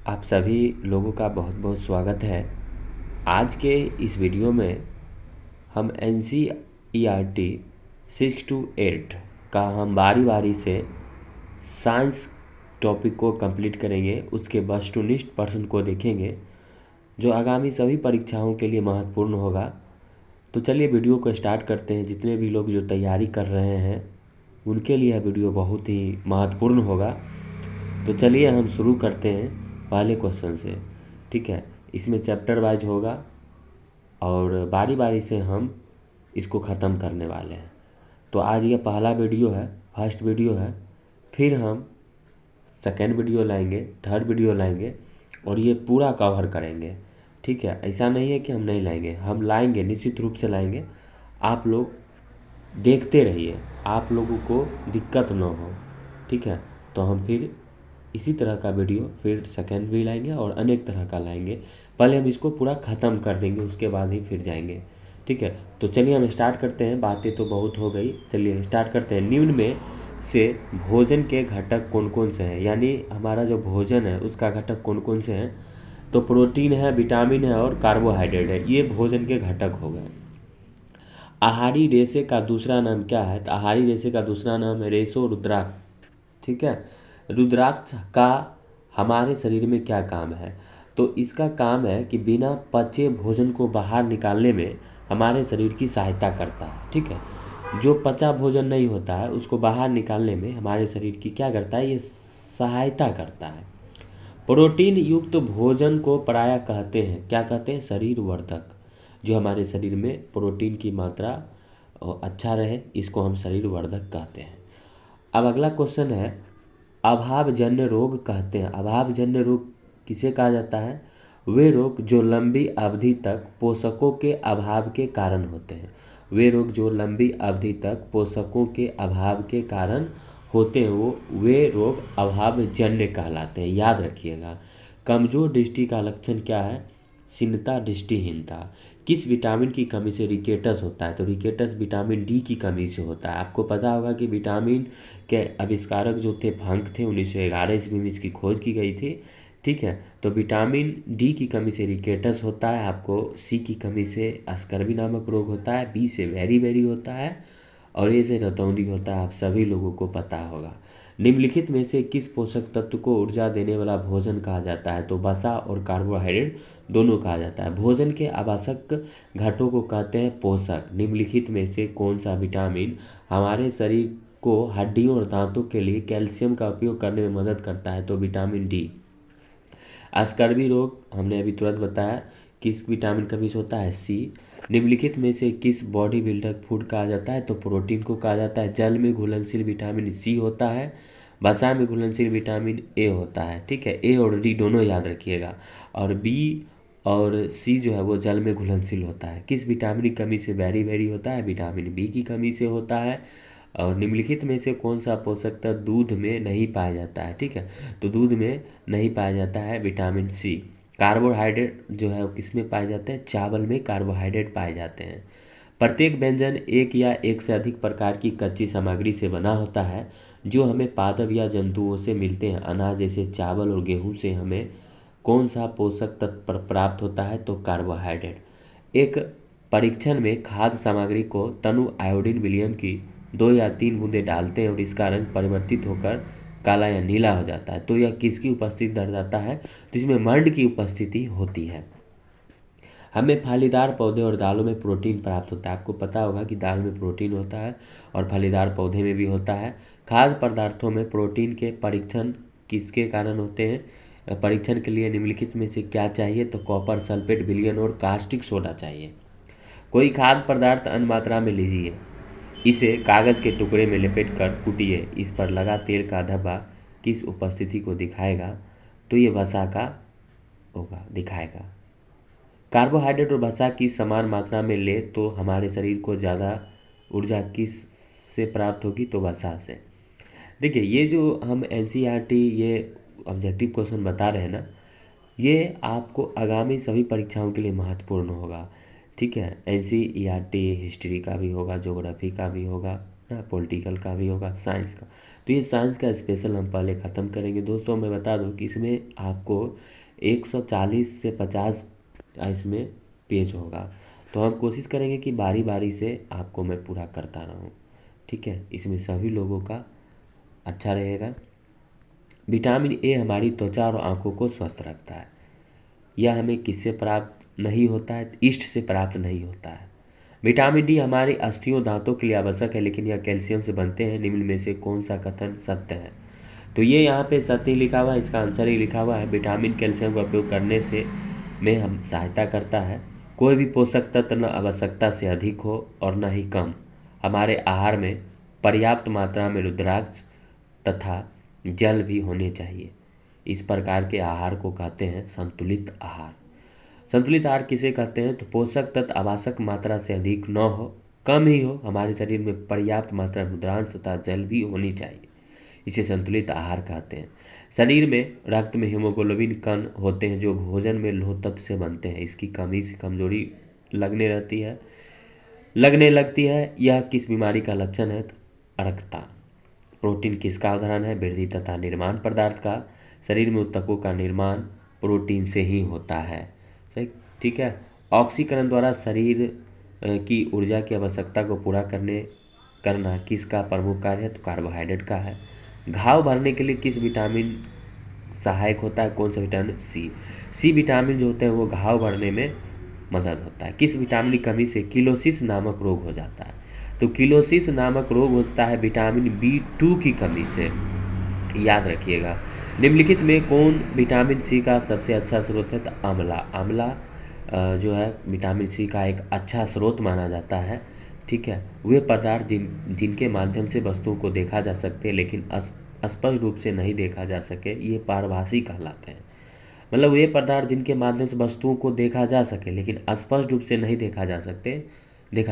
आप सभी लोगों का बहुत बहुत स्वागत है। आज के इस वीडियो में हम NCERT 6 to 8 का हम बारी बारी से साइंस टॉपिक को कंप्लीट करेंगे। उसके वस्तुनिष्ठ प्रश्न को देखेंगे जो आगामी सभी परीक्षाओं के लिए महत्वपूर्ण होगा। तो चलिए वीडियो को स्टार्ट करते हैं। जितने भी लोग जो तैयारी कर रहे हैं उनके लिए यह वीडियो बहुत ही महत्वपूर्ण होगा। तो चलिए हम शुरू करते हैं पहले क्वेश्चन से। ठीक है, इसमें चैप्टर वाइज होगा और बारी बारी से हम इसको ख़त्म करने वाले हैं। तो आज ये पहला वीडियो है, फर्स्ट वीडियो है। फिर हम सेकेंड वीडियो लाएंगे, थर्ड वीडियो लाएंगे और ये पूरा कवर करेंगे। ठीक है, ऐसा नहीं है कि हम नहीं लाएंगे, हम लाएंगे, निश्चित रूप से लाएंगे। आप लोग देखते रहिए, आप लोगों को दिक्कत ना हो। ठीक है, तो हम फिर इसी तरह का वीडियो फिर सेकेंड भी लाएंगे और अनेक तरह का लाएंगे। पहले हम इसको पूरा ख़त्म कर देंगे, उसके बाद ही फिर जाएंगे। ठीक है, तो चलिए हम स्टार्ट करते हैं। बातें तो बहुत हो गई, चलिए स्टार्ट करते हैं। निम्न में से भोजन के घटक कौन कौन से हैं, यानी हमारा जो भोजन है उसका घटक कौन कौन से हैं। तो प्रोटीन है, विटामिन है और कार्बोहाइड्रेट है, ये भोजन के घटक हो गए। आहारी रेशे का दूसरा नाम क्या है। तो आहारी रेशे का दूसरा नाम है रेशो रुद्राक्ष। ठीक है, रुद्राक्ष का हमारे शरीर में क्या काम है। तो इसका काम है कि बिना पचे भोजन को बाहर निकालने में हमारे शरीर की सहायता करता है। ठीक है, जो पचा भोजन नहीं होता है उसको बाहर निकालने में हमारे शरीर की क्या करता है, ये सहायता करता है। प्रोटीन युक्त भोजन को प्रायः कहते हैं, क्या कहते हैं, शरीर वर्धक। जो हमारे शरीर में प्रोटीन की मात्रा अच्छा रहे, इसको हम शरीर वर्धक कहते हैं। अब अगला क्वेश्चन है, अभावजन्य रोग कहते हैं। अभावजन्य रोग किसे कहा जाता है। वे रोग जो लंबी अवधि तक पोषकों के अभाव के कारण होते हैं। वे रोग जो लंबी अवधि तक पोषकों के अभाव के कारण होते हैं वे रोग अभावजन्य कहलाते हैं। याद रखिएगा। कमजोर दृष्टि का लक्षण क्या है, क्षीणता, दृष्टिहीनता। किस विटामिन की कमी से रिकेटस होता है। तो रिकेटस विटामिन डी की कमी से होता है। आपको पता होगा कि विटामिन के आविष्कारक जो थे भांग थे, 1911 ईस्वी में इसकी खोज की गई थी। ठीक है, तो विटामिन डी की कमी से रिकेटस होता है। आपको सी की कमी से स्कर्वी नामक रोग होता है। बी से वेरी होता है और ए से रतौंधी होता है। आप सभी लोगों को पता होगा। निम्नलिखित में से किस पोषक तत्व को ऊर्जा देने वाला भोजन कहा जाता है। तो वसा और कार्बोहाइड्रेट दोनों कहा जाता है। भोजन के आवश्यक घटकों को कहते हैं पोषक। निम्नलिखित में से कौन सा विटामिन हमारे शरीर को हड्डियों और दांतों के लिए कैल्शियम का उपयोग करने में मदद करता है। तो विटामिन डी। स्कर्वी रोग हमने अभी तुरंत बताया, किस विटामिन कमी से होता है, सी। निम्नलिखित में से किस बॉडी बिल्डर फूड कहा जाता है। तो प्रोटीन को कहा जाता है। जल में घुलनशील विटामिन सी होता है, वसा में घुलनशील विटामिन ए होता है। ठीक है, ए और डी दोनों याद रखिएगा। और बी और सी जो है वो जल में घुलनशील होता है। किस विटामिन की कमी से वेरी होता है, विटामिन बी की कमी से होता है। और निम्नलिखित में से कौन सा पोषक तत्व दूध में नहीं पाया जाता है। ठीक है, तो दूध में नहीं पाया जाता है विटामिन सी। कार्बोहाइड्रेट जो है वो किस में पाए जाते हैं, चावल में कार्बोहाइड्रेट पाए जाते हैं। प्रत्येक व्यंजन एक या एक से अधिक प्रकार की कच्ची सामग्री से बना होता है जो हमें पादप या जंतुओं से मिलते हैं। अनाज जैसे चावल और गेहूं से हमें कौन सा पोषक तत्व प्राप्त होता है। तो कार्बोहाइड्रेट। एक परीक्षण में खाद्य सामग्री को तनु आयोडीन विलियम की 2 या 3 बूंदें डालते हैं और इसका रंग परिवर्तित होकर काला या नीला हो जाता है। तो यह किसकी उपस्थिति दर्शाता है। तो इसमें मर्द की उपस्थिति होती है। हमें फलीदार पौधे और दालों में प्रोटीन प्राप्त होता है। आपको पता होगा कि दाल में प्रोटीन होता है और फलीदार पौधे में भी होता है। खाद्य पदार्थों में प्रोटीन के परीक्षण किसके कारण होते हैं। परीक्षण के लिए निम्नलिखित में से क्या चाहिए। तो कॉपर सल्फेट, विलियन और कास्टिक सोडा चाहिए। कोई खाद्य पदार्थ अन्य मात्रा में लीजिए, इसे कागज़ के टुकड़े में लपेट कर कूटिए। इस पर लगा तेल का धब्बा किस उपस्थिति को दिखाएगा। तो ये वसा का होगा, दिखाएगा। कार्बोहाइड्रेट और वसा की समान मात्रा में ले तो हमारे शरीर को ज़्यादा ऊर्जा किस से प्राप्त होगी। तो वसा से। देखिए, ये जो हम NCERT ये ऑब्जेक्टिव क्वेश्चन बता रहे हैं ना, ये आपको आगामी सभी परीक्षाओं के लिए महत्वपूर्ण होगा। ठीक है, NCERT हिस्ट्री का भी होगा, ज्योग्राफी का भी होगा, ना, पॉलिटिकल का भी होगा, साइंस का। तो ये साइंस का स्पेशल हम पहले ख़त्म करेंगे। दोस्तों मैं बता दूं कि इसमें आपको 140 से 50 इसमें पेज होगा, तो हम कोशिश करेंगे कि बारी बारी से आपको मैं पूरा करता रहूं, ठीक है। इसमें सभी लोगों का अच्छा रहेगा। विटामिन ए हमारी त्वचा और आँखों को स्वस्थ रखता है। यह हमें किससे प्राप्त नहीं होता है? ईस्ट से प्राप्त नहीं होता है। विटामिन डी हमारे अस्थियों दांतों के लिए आवश्यक है, लेकिन यह कैल्शियम से बनते हैं। निम्न में से कौन सा कथन सत्य है? तो ये यहाँ पे सत्य लिखा हुआ है, इसका आंसर ही लिखा हुआ है। विटामिन कैल्शियम का उपयोग करने से में हम सहायता करता है। कोई भी पोषक तत्व न आवश्यकता से अधिक हो और न ही कम। हमारे आहार में पर्याप्त मात्रा में रुद्राक्ष तथा जल भी होने चाहिए। इस प्रकार के आहार को कहते हैं संतुलित आहार। संतुलित आहार किसे कहते हैं? तो पोषक तत्व आवश्यक मात्रा से अधिक न हो, कम ही हो, हमारे शरीर में पर्याप्त मात्रा रुद्रांश तथा जल भी होनी चाहिए, इसे संतुलित आहार कहते हैं। शरीर में रक्त में हीमोग्लोबिन कण होते हैं जो भोजन में लौह तत्व से बनते हैं। इसकी कमी से कमजोरी लगने लगती है। यह किस बीमारी का लक्षण है? तो अर्कता। प्रोटीन किसका उदाहरण है? वृद्धि तथा निर्माण पदार्थ का। शरीर में ऊतकों का निर्माण प्रोटीन से ही होता है, ठीक है। ऑक्सीकरण द्वारा शरीर की ऊर्जा की आवश्यकता को पूरा करना किसका प्रमुख कार्य है? तो कार्बोहाइड्रेट का है। घाव भरने के लिए किस विटामिन सहायक होता है? कौन सा विटामिन? सी विटामिन जो होता है वो घाव भरने में मदद होता है। किस विटामिन की कमी से किलोसिस नामक रोग हो जाता है? तो किलोसिस नामक रोग होता है विटामिन B2 की कमी से, याद रखिएगा। निम्नलिखित में कौन विटामिन सी का सबसे अच्छा स्रोत है? तो आंवला जो है विटामिन सी का एक अच्छा स्रोत माना जाता है, ठीक है। वे पदार्थ जिनके माध्यम से वस्तुओं को देखा जा सकते हैं लेकिन स्पष्ट रूप से नहीं देखा जा सके, ये पारभासी कहलाते हैं। मतलब वे पदार्थ जिनके माध्यम से वस्तुओं को देखा जा सके लेकिन स्पष्ट रूप से नहीं देखा जा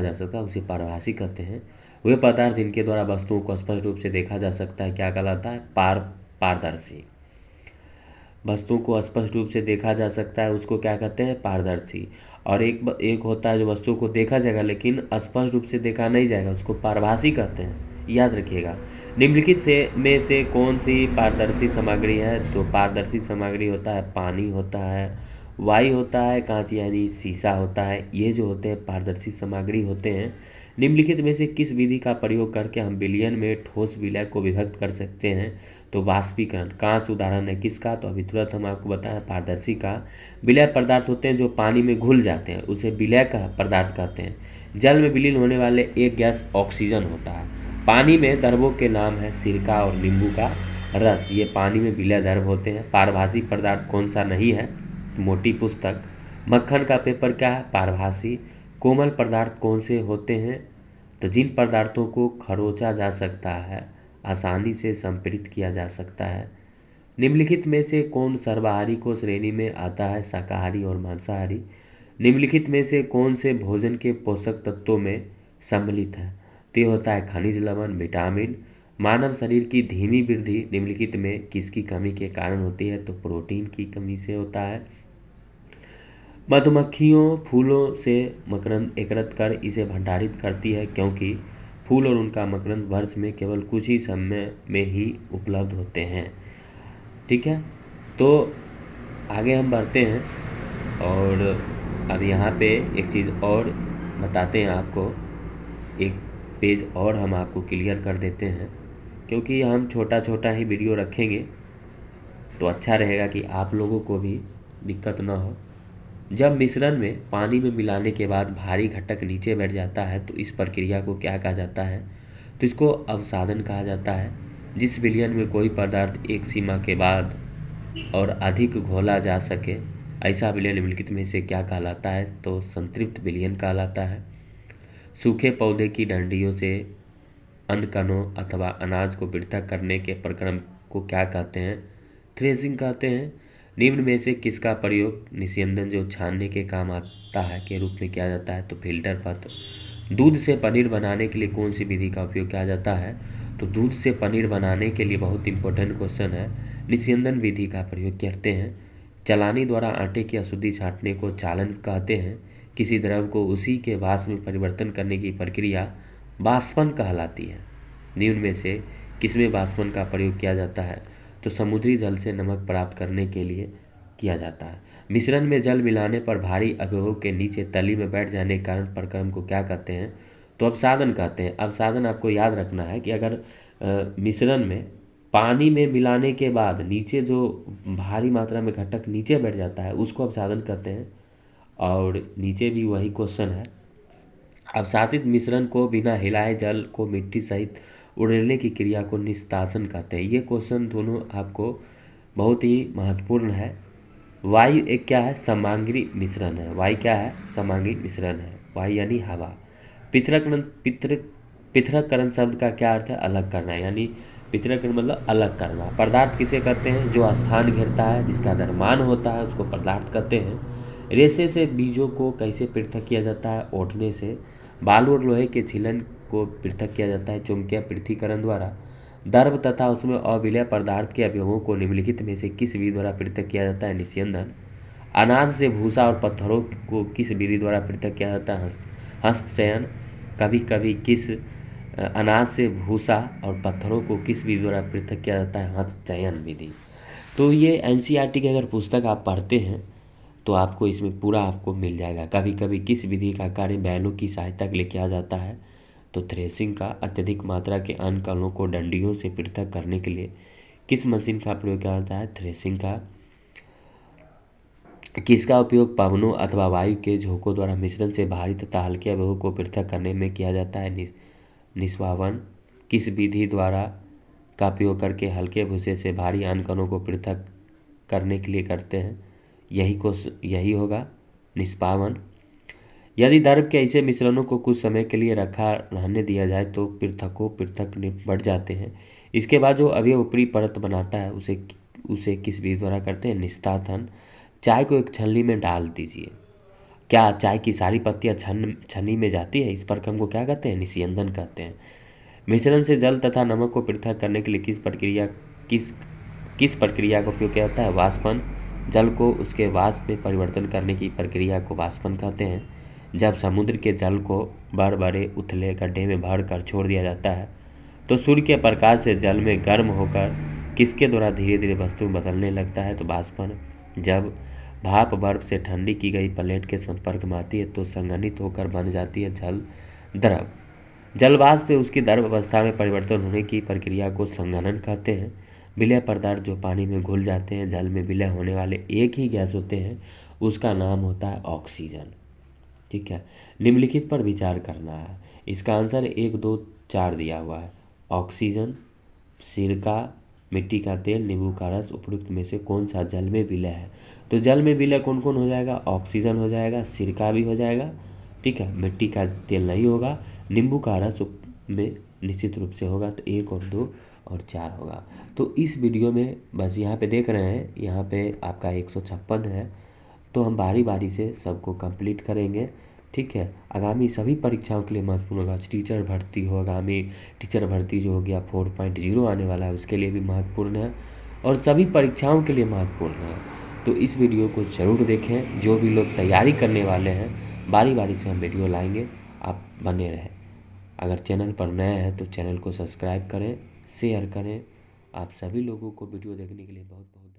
सकता, उसे पारभासी कहते हैं। वे पदार्थ जिनके द्वारा वस्तुओं को स्पष्ट रूप से देखा जा सकता है क्या कहलाता है? पारदर्शी। वस्तुओं को स्पष्ट रूप से देखा जा सकता है उसको क्या कहते हैं? पारदर्शी। और एक होता है जो वस्तुओं को देखा जाएगा लेकिन स्पष्ट रूप से देखा नहीं जाएगा, उसको पारभासी कहते हैं, याद रखिएगा। निम्नलिखित में से कौन सी पारदर्शी सामग्री है? तो पारदर्शी सामग्री होता है पानी होता है, वायु होता है, कांच यानी शीशा होता है। ये जो होते हैं पारदर्शी सामग्री होते हैं। निम्नलिखित में से किस विधि का प्रयोग करके हम विलयन में ठोस विलय को विभक्त कर सकते हैं? तो वाष्पीकरण। कांच उदाहरण है किसका? तो अभी तुरंत हम आपको बताएं पारदर्शी का। विलय पदार्थ होते हैं जो पानी में घुल जाते हैं, उसे विलय का पदार्थ कहते हैं। जल में विलीन होने वाले एक गैस ऑक्सीजन होता है। पानी में द्रवों के नाम है सिरका और नींबू का रस, ये पानी में विलय द्रव होते हैं। पारभासी पदार्थ कौन सा नहीं है? मोटी पुस्तक। मक्खन का पेपर क्या है? पारभासी। कोमल पदार्थ कौन से होते हैं? तो जिन पदार्थों को खरोचा जा सकता है, आसानी से संपीड़ित किया जा सकता है। निम्नलिखित में से कौन सर्वाहारी को श्रेणी में आता है? शाकाहारी और मांसाहारी। निम्नलिखित में से कौन से भोजन के पोषक तत्वों में सम्मिलित है? तो ये होता है खनिज लवण, विटामिन। मानव शरीर की धीमी वृद्धि निम्नलिखित में किसकी कमी के कारण होती है? तो प्रोटीन की कमी से होता है। मधुमक्खियों फूलों से मकरंद एकत्र कर इसे भंडारित करती है क्योंकि फूल और उनका मकरंद वर्ष में केवल कुछ ही समय में ही उपलब्ध होते हैं, ठीक है। तो आगे हम बढ़ते हैं और अब यहाँ पे एक चीज़ और बताते हैं आपको, एक पेज और हम आपको क्लियर कर देते हैं, क्योंकि हम छोटा छोटा ही वीडियो रखेंगे तो अच्छा रहेगा कि आप लोगों को भी दिक्कत ना हो। जब मिश्रण में पानी में मिलाने के बाद भारी घटक नीचे बैठ जाता है तो इस प्रक्रिया को क्या कहा जाता है? तो इसको अवसादन कहा जाता है। जिस विलयन में कोई पदार्थ एक सीमा के बाद और अधिक घोला जा सके, ऐसा विलयन निम्नलिखित में से क्या कहलाता है? तो संतृप्त विलयन कहलाता है। सूखे पौधे की डंडियों से अन्न कणों अथवा अनाज को पृथक करने के प्रक्रम को क्या कहते हैं? थ्रेसिंग कहते हैं। निम्न में से किसका प्रयोग निस्यंदन जो छानने के काम आता है के रूप में किया जाता है? तो फिल्टर पत्र। दूध से पनीर बनाने के लिए कौन सी विधि का उपयोग किया जाता है? तो दूध से पनीर बनाने के लिए बहुत इंपॉर्टेंट क्वेश्चन है, निस्यंदन विधि का प्रयोग करते हैं। चलानी द्वारा आटे की अशुद्धि छांटने को चालन कहते हैं। किसी द्रव को उसी के वाष्प में परिवर्तन करने की प्रक्रिया वाष्पन कहलाती है। निम्न में से किसमें बाष्पन का प्रयोग किया जाता है? तो समुद्री जल से नमक प्राप्त करने के लिए किया जाता है। मिश्रण में जल मिलाने पर भारी अवयवों के नीचे तली में बैठ जाने के कारण प्रक्रम को क्या कहते हैं? तो अवसादन कहते हैं। अवसादन आपको याद रखना है कि अगर मिश्रण में पानी में मिलाने के बाद नीचे जो भारी मात्रा में घटक नीचे बैठ जाता है उसको अवसादन कहते हैं। और नीचे भी वही क्वेश्चन है। अवसादित मिश्रण को बिना हिलाए जल को मिट्टी सहित उड़ेलने की क्रिया को निस्तासन कहते हैं। ये क्वेश्चन दोनों आपको बहुत ही महत्वपूर्ण है। वायु एक क्या है? समांगी मिश्रण है। वायु क्या है? समांगी मिश्रण है। वायु यानी हवा। पृथक्करण शब्द का क्या अर्थ है? अलग करना, यानी पृथक्करण मतलब अलग करना। पदार्थ किसे कहते हैं? जो स्थान घेरता है, जिसका द्रव्यमान होता है, उसको पदार्थ कहते हैं। रेशे से बीजों को कैसे पृथक किया जाता है? ओढ़ने से। बालू और लोहे के छीलन को पृथक किया जाता है चुंबकीय पृथक्करण द्वारा। द्रव तथा उसमें अविलय पदार्थ के अवयवों को निम्नलिखित में से किस विधि द्वारा पृथक किया जाता है? निस्यंदन। अनाज से भूसा और पत्थरों को किस विधि द्वारा पृथक किया जाता है? हस्तचयन। कभी कभी किस अनाज से भूसा और पत्थरों को किस विधि द्वारा पृथक किया जाता है? हस्तचयन विधि। तो ये एनसीईआरटी की अगर पुस्तक आप पढ़ते हैं तो आपको इसमें पूरा आपको मिल जाएगा। कभी कभी किस विधि का कार्य बैलों की सहायता के लिए किया जाता है? तो थ्रेसिंग का। अत्यधिक मात्रा के अन्न कणों को डंडियों से पृथक करने के लिए किस मशीन का प्रयोग किया जाता है? थ्रेसिंग का। किसका उपयोग पवनों अथवा वायु के झोंकों द्वारा मिश्रण से भारी तथा हल्के अवयवों को पृथक करने में किया जाता है? निस्वावन। किस विधि द्वारा का उपयोग करके हल्के भूसे से भारी अन्न कणों को पृथक करने के लिए करते हैं? यही होगा निष्पावन। यदि द्रव के ऐसे मिश्रणों को कुछ समय के लिए रखा रहने दिया जाए तो पृथक बढ़ जाते हैं। इसके बाद जो अवयव ऊपरी परत बनाता है उसे किस विधि द्वारा करते हैं? निस्तासन। चाय को एक छलनी में डाल दीजिए। क्या चाय की सारी पत्तियां छन्नी में जाती है? इस प्रक्रम को क्या कहते हैं? निस्यंदन कहते हैं। मिश्रण से जल तथा नमक को पृथक करने के लिए किस प्रक्रिया का उपयोग किया जाता है? वाष्पन। जल को उसके वाष्प में परिवर्तन करने की प्रक्रिया को वाष्पन कहते हैं। जब समुद्र के जल को बड़े बड़े उथले गड्ढे में भर कर छोड़ दिया जाता है तो सूर्य के प्रकाश से जल में गर्म होकर किसके द्वारा धीरे धीरे वस्तु बदलने लगता है? तो वाष्पन। जब भाप बर्फ से ठंडी की गई प्लेट के संपर्क में आती है तो संघनित होकर बन जाती है जल द्रव। जलवाष्प पे उसकी द्रव अवस्था में परिवर्तन होने की प्रक्रिया को संघनन कहते हैं। विलय पदार्थ जो पानी में घुल जाते हैं, जल में विलय होने वाले एक ही गैस होते हैं, उसका नाम होता है ऑक्सीजन। ठीक है, निम्नलिखित पर विचार करना है। इसका आंसर 1, 2, 4 दिया हुआ है। ऑक्सीजन, सिरका, मिट्टी का तेल, नींबू का रस, उपयुक्त में से कौन सा जल में विलय है? तो जल में विलय कौन कौन हो जाएगा? ऑक्सीजन हो जाएगा, सिरका भी हो जाएगा, ठीक है, मिट्टी का तेल नहीं होगा, नींबू का रस में निश्चित रूप से होगा। तो 1 और 2 और 4 होगा। तो इस वीडियो में बस यहाँ पे देख रहे हैं, यहाँ पे आपका 156 है। तो हम बारी बारी से सबको कंप्लीट करेंगे। ठीक है, आगामी सभी परीक्षाओं के लिए महत्वपूर्ण होगा। टीचर भर्ती हो, आगामी टीचर भर्ती जो हो गया 4.0 आने वाला है, उसके लिए भी महत्वपूर्ण है और सभी परीक्षाओं के लिए महत्वपूर्ण है। तो इस वीडियो को ज़रूर देखें। जो भी लोग तैयारी करने वाले हैं, बारी बारी से हम वीडियो लाएंगे, आप बने रहें। अगर चैनल पर नए हैं तो चैनल को सब्सक्राइब करें, शेयर करें। आप सभी लोगों को वीडियो देखने के लिए बहुत बहुत